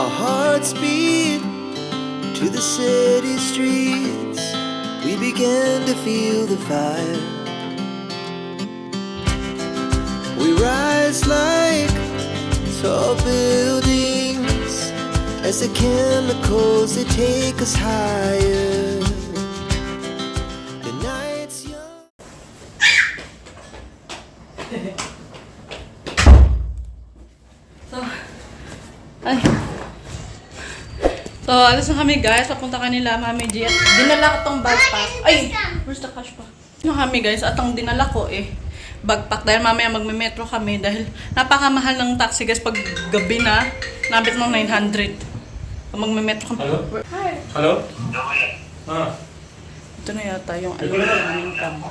Our hearts beat to the city streets. We began to feel the fire. We rise like tall buildings as the chemicals they take us higher. The night's young. So, alas na kami guys. Papunta kanila, Mami G. At dinala ko tong backpack. Ay! Where's the cash pa? Ano kami guys? At ang dinala ko backpack. Dahil mamaya magme-metro kami. Dahil napakamahal ng taxi guys. Pag gabi na, nabit ng 900. Pag magme-metro kami. Hello? Hi! Hello? हाँ Ito na yata yung aming cam.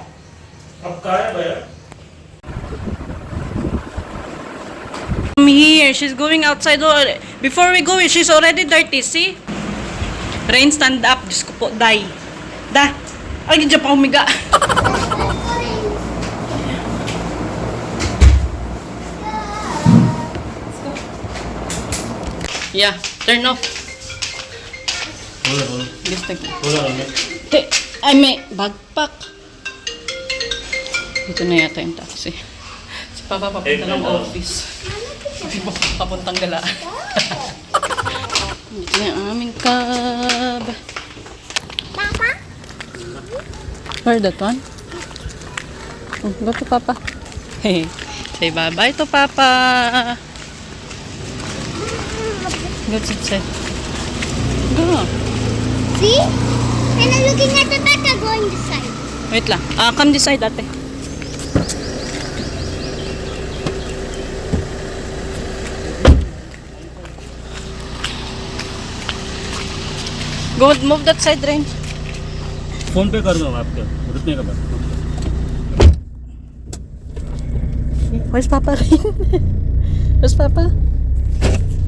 अब कहाँ है भैया? I'm here. She's going outside. Before we go, she's already dirty. See? Rain, stand up. Diyos ko po, die. Da. Ay, dyan pa humiga. Yeah, turn off. बोलो Yes, thank you. बोलो बोलो Ay, may backpack. Ito na yata yung taxi. Si Papa papunta ng office. Hindi mo papuntang galaan. Ito yung aming cab. Papa? Where that one? Oh, go to Papa. Hey, say bye-bye to Papa. Go sit. Go. See? And I'm looking at the back, I'm going this side. Wait lang. Come this side, ate. Go, move that side, Rain. Phone पे कर दो आपके रुकने के बाद Where's Papa, Rain? Where's Papa?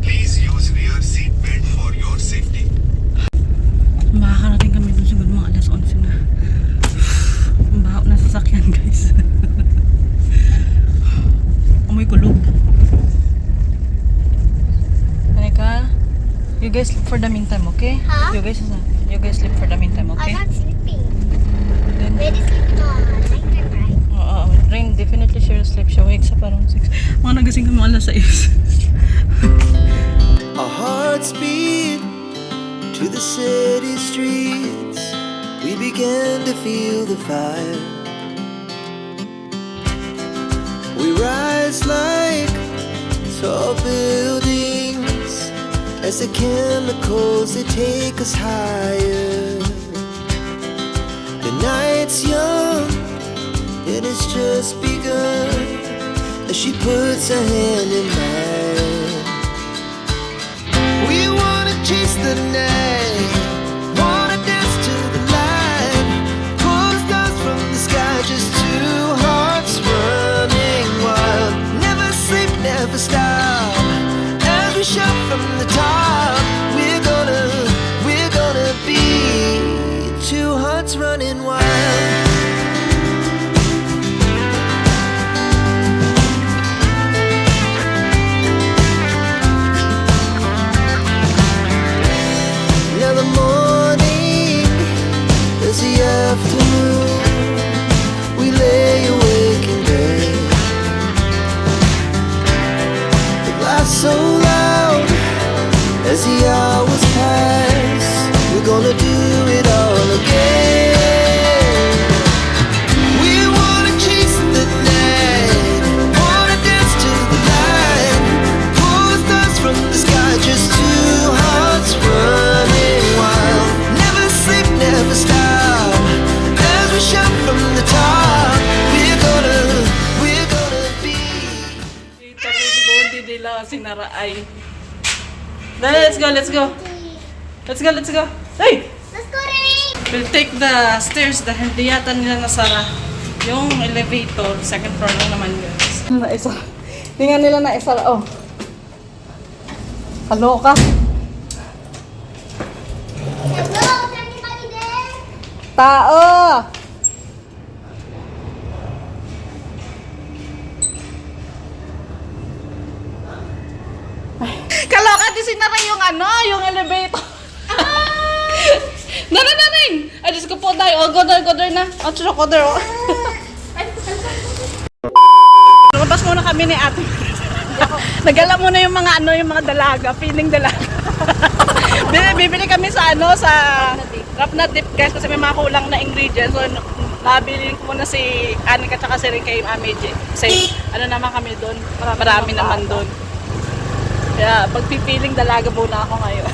Please use rear seat belt for your safety. Makakarating kami dun siguro mga alas 11 na. Ang baho na sasakyan, guys. Amoy kulog. Anika, you guys sleep for the meantime, okay? Huh? You guys sleep for the meantime, okay? I'm not sleeping. Then, Ready sleeping on nighttime, right? Rain, definitely she will sleep. She wakes up around 6. Mga nagising kami mga alas 6. Our hearts beat to the city streets. We began to feel the fire. We rise like tall buildings as the chemicals they take us higher. The night's young and it's just begun as she puts her hand in mine. We wanna chase the night, wanna dance to the light, pull the stars from the sky, just two hearts running wild. Never sleep, never stop, as we shout from the top. We're gonna be two hearts running wild. Now the morning is the afternoon. We lay awake in bed. The laughs so loud as the hours pass. We're gonna do it all again. We wanna chase the night, wanna dance to the light, pull the stars from the sky, just two hearts running wild. Never sleep, never stop, as we shout from the top. We're gonna be. Tita, hindi nila sinaraay. Let's go. Let's go. Hey! Let's go, Rain! We'll take the stairs dahil di yata nila nasara yung elevator. Second floor lang naman guys. Naisa. Di nga nila naisara. Oh. Kaloka. Hello, is anybody there? Tao! Kaloka Ate, sinara yung yung elevator. Nananin! Ay, Diyos ko po tayo. Oh, go there na. Oh, tsura ko there. Lumabas muna kami ni ate. Nagala muna yung mga yung mga dalaga. Feeling dalaga. Bibili kami sa sa Rap na Dip guys kasi may mga kulang na ingredients. So, nabili ko muna si Anika at si rin kay Mami J. Kasi naman kami doon. Marami naman doon. Kaya pagpipiling dalaga muna ako ngayon.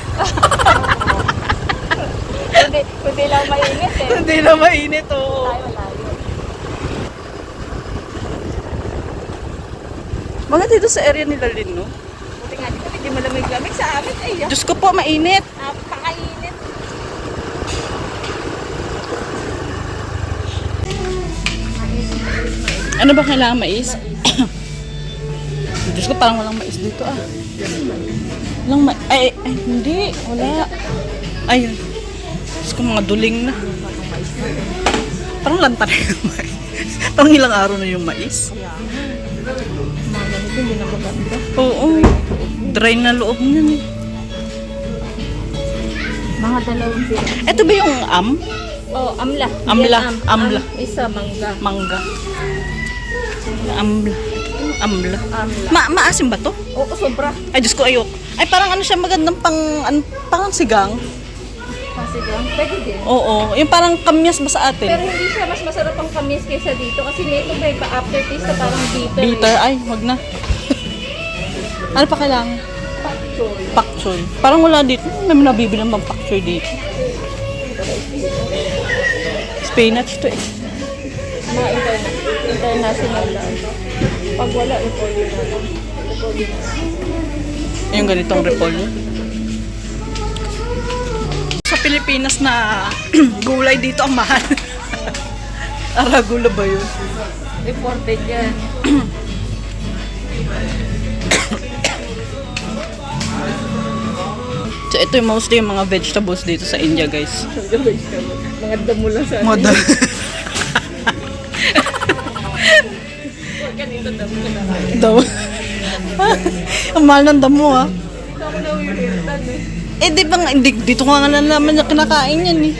Kundi lang mainit eh. Hindi na mainit, oo. Tayo malayo. Mga dito sa area nila Lin, no? Buti nga dito, hindi malamig-lamig sa amin. Ay, Diyos ko po, mainit. napakainit. Ano ba kailangan mais? Diyos ko, parang walang mais dito ah. Walang mais. Ay, hindi. Wala. Ayun. Diyos ko, mga duling na. Parang lanta na yung mais. Parang ilang araw na yung mais. Mga ganito, hindi na maganda. Oo. Dry na loob niyan eh. Mga dalawang din. Ito ba yung Oh, amla. Amla, Yan, amla. Isa, mangga. Mangga. Amla. Amla. Amla. Maasim ba to? Oo, sobra. Ay, Diyos ko, ayok. Ay, parang siya magandang pang sigang. Kasi lang, pwede din. Oo, yung parang kamyas ba sa Pero atin? hindi siya mas masarap ang kamis kaysa dito. Kasi nito may pa-aftertaste na parang bitter. Bitter, ay, wag na. Ano pa kailangan? Pak choy. Pak choy. Parang wala dito. May nabibili ng pak choy dito. Spinach to eh. Mga international lang. Pag wala, repolyo na lang. Repolyo na lang. Yung ganitong repolyo. Sa Pilipinas na gulay dito ang mahal. Aragula ba yun? Imported yan. So ito yung mostly yung mga vegetables dito sa India, guys. Mga damo lang sa Moda. ganito damo na lang. Damo. Ang mahal ng damo, ha? Ako na uwirirtan eh. Eh, di ba nga, dito nga nga naman na kinakain yan, eh.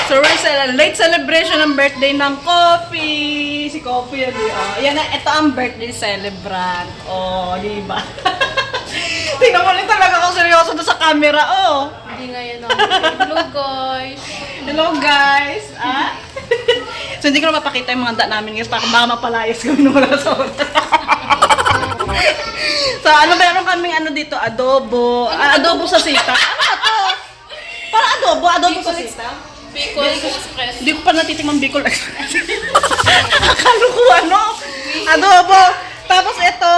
So, we're sa late celebration ng birthday ng Coffee. Si Coffee, yan na, ito ang birthday celebrant. Oh, di ba? Tingnan mo lang talaga ako seryoso doon sa camera, oh. Hindi nga yan ako. Hello guys. Hello, guys. Ah? So, hindi ko na mapakita yung mga handa namin, guys. Baka mapalayas kami nung wala sa oras. So, meron kaming dito, adobo. Adobo sa sita. Ano ba to? Parang adobo sa sita. Bicol Express. Hindi ko pa natitikman Bicol Express. Kalukuhan, no? Adobo. Tapos ito,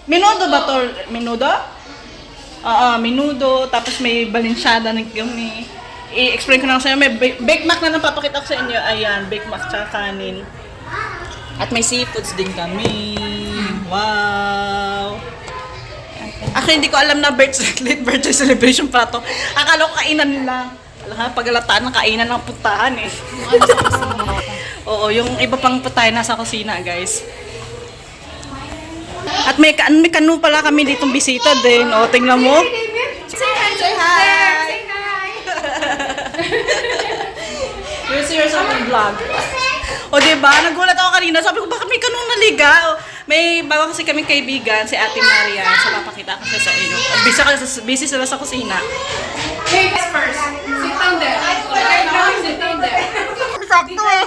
menudo ba to? Menudo? Menudo. Tapos may balinsyada ng kami. I-explain ko na sa inyo. May Bake Mac na napapakita ko sa inyo. Ayan, Bake Mac tsaka kanin. At may seafoods din kami. Wow! Actually, hindi ko alam na late birthday celebration pa to. Akala ko kainan lang. Pagalataan ng kainan ng puntahan eh. Oo, yung iba pang puntahan nasa kusina, guys. At may kanu pala kami ditong bisita din. O, tingnan mo. Say hi. Say hi! You'll see yourself in vlog. O, diba? Nagulat ako kanina. Sabi ko, bakit may kanong naligaw? May bago kasi kaming kaibigan, si Ate Maria. So, papakita ko siya sa inyo. Busy sila sa kusina. Ladies first. Sit down there. Right now, sit down there. Sakto eh.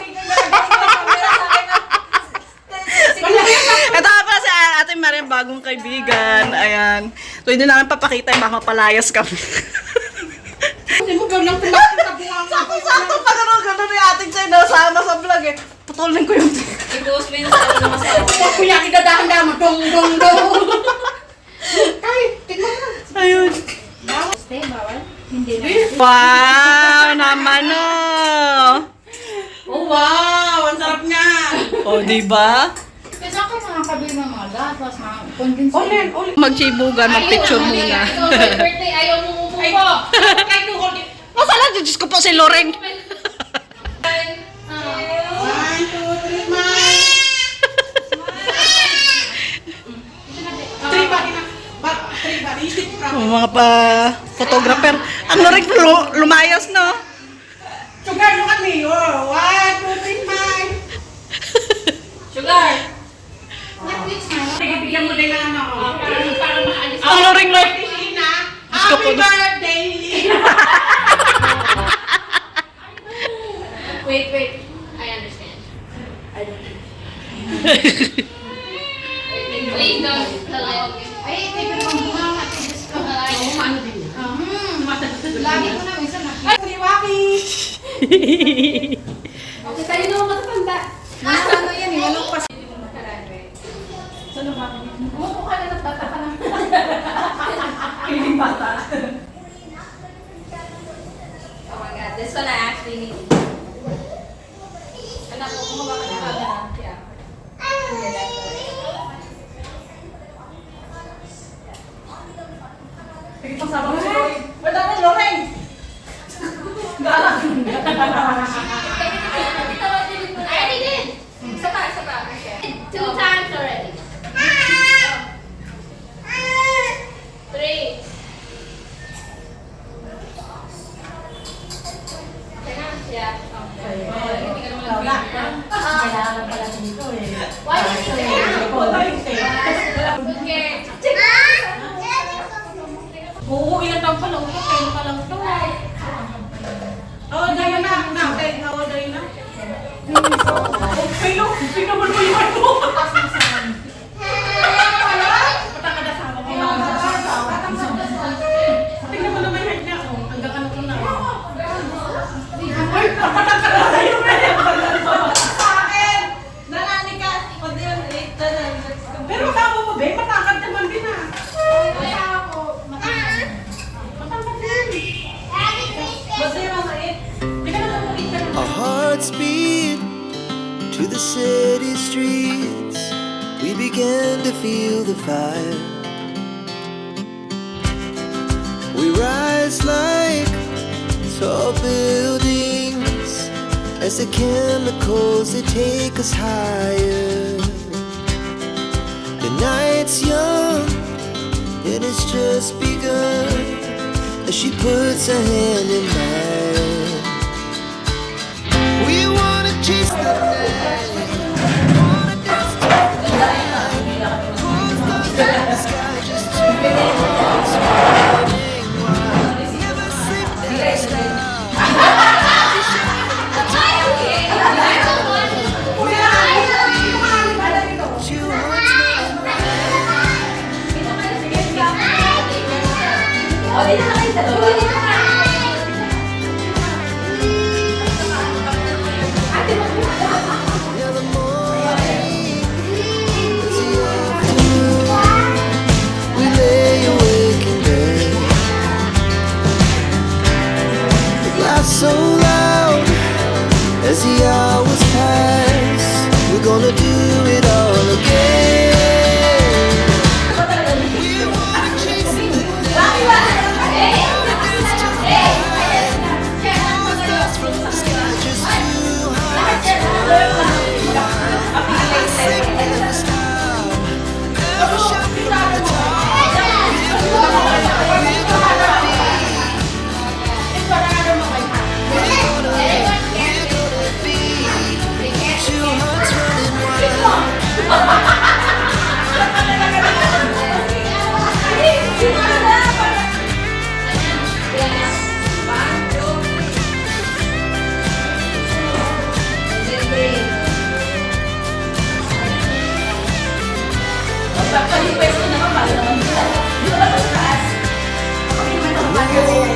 Ito nga pala si Ate Maria, bagong kaibigan. Ayan. So, hindi namin papakita yung baka palayas kami. Hindi mo gawin ng tumakot. Sakto pa gano'n ni Ate Chay na sama sa vlog eh. Putulin ko yung I-post mo yun sa ano naman sa Huwag ko yan, idadahan-dahan mo. Dong, dong, dong. Ay, tignan mo. Ayun. Stay, bawal? Hindi na. Wow! Naman oh! Oh, wow. Ang sarap niya. O, diba? Kasi ako nakakabili ng mga gatas, mga condensed. Ulit. Magchibugan, magpicture muna. Ikaw, may birthday, ayaw mo umupo. Kahit nung ulit. Masala, Diyos ko po si Loreng. 1, 2, 3, smile. Mga pa-photographer. Ang loring lumayos, no? Sugar mo kami. Oh, 1, 2, 3, smile. Sugar! Sige, bigyan mo din ng ano ko. Para maalis. Ang loring lo. Tina, Diyos ko po. happy birthday, Lina. Wait. I understand. I don't. Please don't. Hello. Ay, tingnan mo mama. Oo, ano din yan. Lagi ko na minsan na. Ay, Waki. Okay, tayo naman matatanda. Ano yan eh, walang pas. Umupo ka na, nagbata ka na. Kiling bata. Oh my God, this one I actually need. Anak ko, kung mabaka na kagana. Yeah. Sige, pasama ko si Loring. Wala na, Loring. I already did. Isa pa. Okay. 2 times already. 3. Okay na? Yeah. Okay. Hindi ka naman Kailangan pala dito eh. Why is it there? Okay. Oo, ilan taon pa lang ito. Kailan pa lang ito. How old are you na? How old are you na? Pero, pinabal mo yung ano. Patangkad asawa ko. Tingnan mo naman yung head niya. Oh, hanggang ano ko na. Ay, patangkad na tayo. Sa akin! Nanani ka. Pero kasama mo, be, matangkad naman din ah. Matangkad din. Basta yung mga it. Teka na maliit ka na. Our hearts beat to the city streets. We began to feel the fire. We rise like tall buildings as the chemicals they take us higher. The night's young and it's just begun as she puts her hand in mine. We wanna chase the night, wanna dance to the light, pull stars in the sky just to dance, running wild, never sleep, never stop. Two hearts running in the morning, it's the afternoon. We lay awake in bed. The laugh so loud as the hours pass. We're gonna do it all again. We wanna chase the night, wanna dance to the light, pull stars from the sky, just two hearts running wild. Never sleep, never stop, never shout from the top. Two hearts running wild.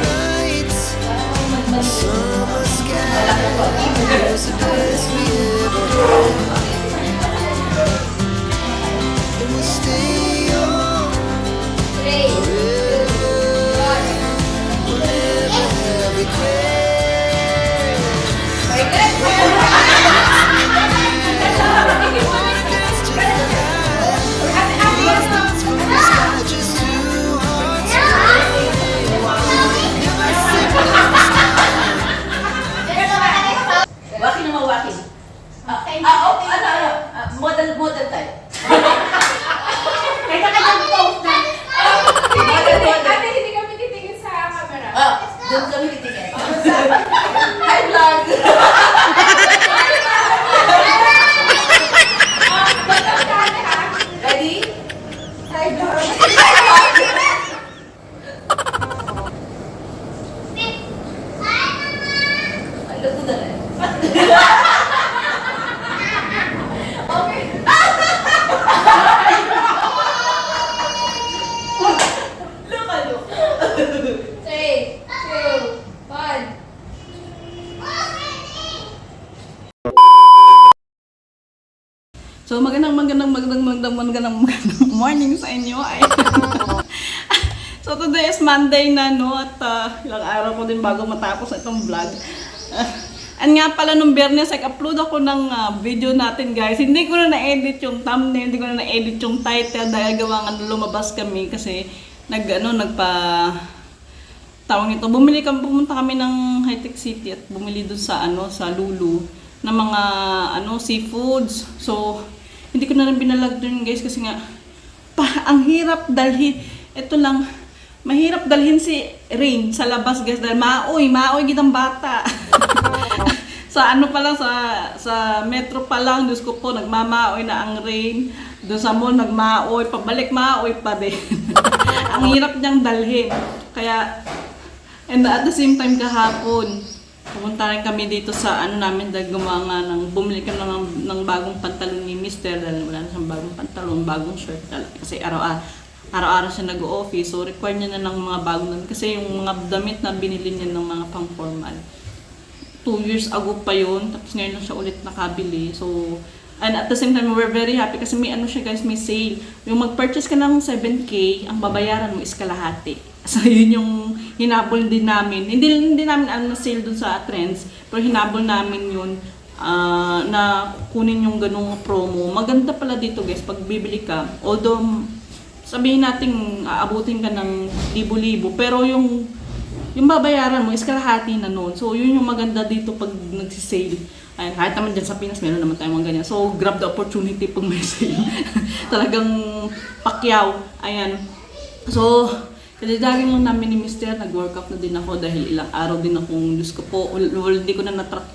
Nights, summer sky, was the best we ever had. And we'll stay young forever. We'll never have regrets. Wanna dance to the light, pull stars from the sky, just two hearts running wild. Never sleep, never stop. Waki na mawaki. Okay. magandang morning sa inyo. Ay. So today is Monday na, no, at ilang araw ko din bago matapos itong vlog. And nga pala nung Biyernes, upload ako ng video natin, guys. Hindi ko na na-edit yung thumbnail, hindi ko na na-edit yung title dahil gawa nga lumabas kami kasi pumunta kami ng High-Tech City at bumili dun sa sa Lulu ng mga seafoods. So hindi ko na rin binalag dun, guys, kasi nga ang hirap dalhin. Ito lang, mahirap dalhin si Rain sa labas, guys, dahil maoy gitang bata. Sa sa metro pa lang, Diyos ko po, nagmamaoy na ang Rain. Doon sa mall, nagmaoy, pabalik maoy pa din. Ang hirap niyang dalhin. Kaya, and at the same time kahapon, pumunta rin kami dito sa namin dahil bumili kami ng bagong pantalon ni Mr. Dahil wala na siyang bagong pantalon, bagong shirt. Kasi araw-araw siya nag-office, so require niya na ng mga bagong damit. Kasi yung mga damit na binili niya ng mga pang-formal, 2 years ago pa yun, tapos ngayon lang siya ulit nakabili. So, and at the same time, we're very happy kasi may siya, guys, may sale. Yung mag-purchase ka ng 7K, ang babayaran mo is kalahati. So, yun yung hinabol din namin. Hindi namin na sale dun sa Trends, pero hinabol namin yun na kunin yung ganung promo. Maganda pala dito, guys, pag bibili ka. Although, sabihin natin, aabutin ka ng libo-libo, pero yung babayaran mo is kalahati na noon. So, yun yung maganda dito pag nagsisale. Ayan, kahit naman dyan sa Pinas, meron naman tayong mga ganyan. So, grab the opportunity pag may sale. Talagang pakyaw. Ayan. So, kadidagin lang namin ni Mr. Nag-workout na din ako dahil ilang araw din akong, Diyos ko po, hindi ko na natatrack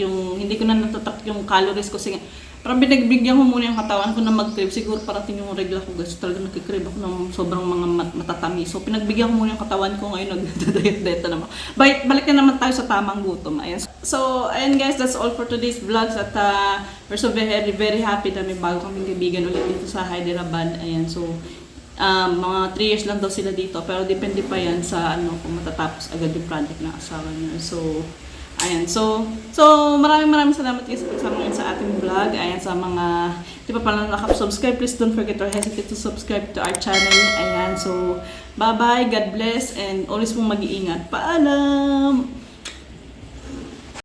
yung calories ko. Kasi parang binagbigyan ko muna yung katawan ko na mag-crave. Siguro parating yung regla ko, guys. Talagang nagkikrave ako ng sobrang mga matatamis. So, pinagbigyan ko muna yung katawan ko ngayon. Nag-diet na naman. Balik na naman tayo sa tamang gutom. Ayan. So, ayan, guys. That's all for today's vlogs. At we're so very, very happy na may bago kaming kaibigan ulit dito sa Hyderabad. Ayan. So, mga 3 years lang daw sila dito. Pero depende pa yan sa kung matatapos agad yung project ng asawa niya. So, ayan, so maraming salamat, guys, sa pagsama ngayon sa ating vlog. Ayan, sa mga di pa pala nakasubscribe, please don't forget or hesitate to subscribe to our channel. Ayan, so bye-bye, God bless, and always pong mag-iingat. Paalam!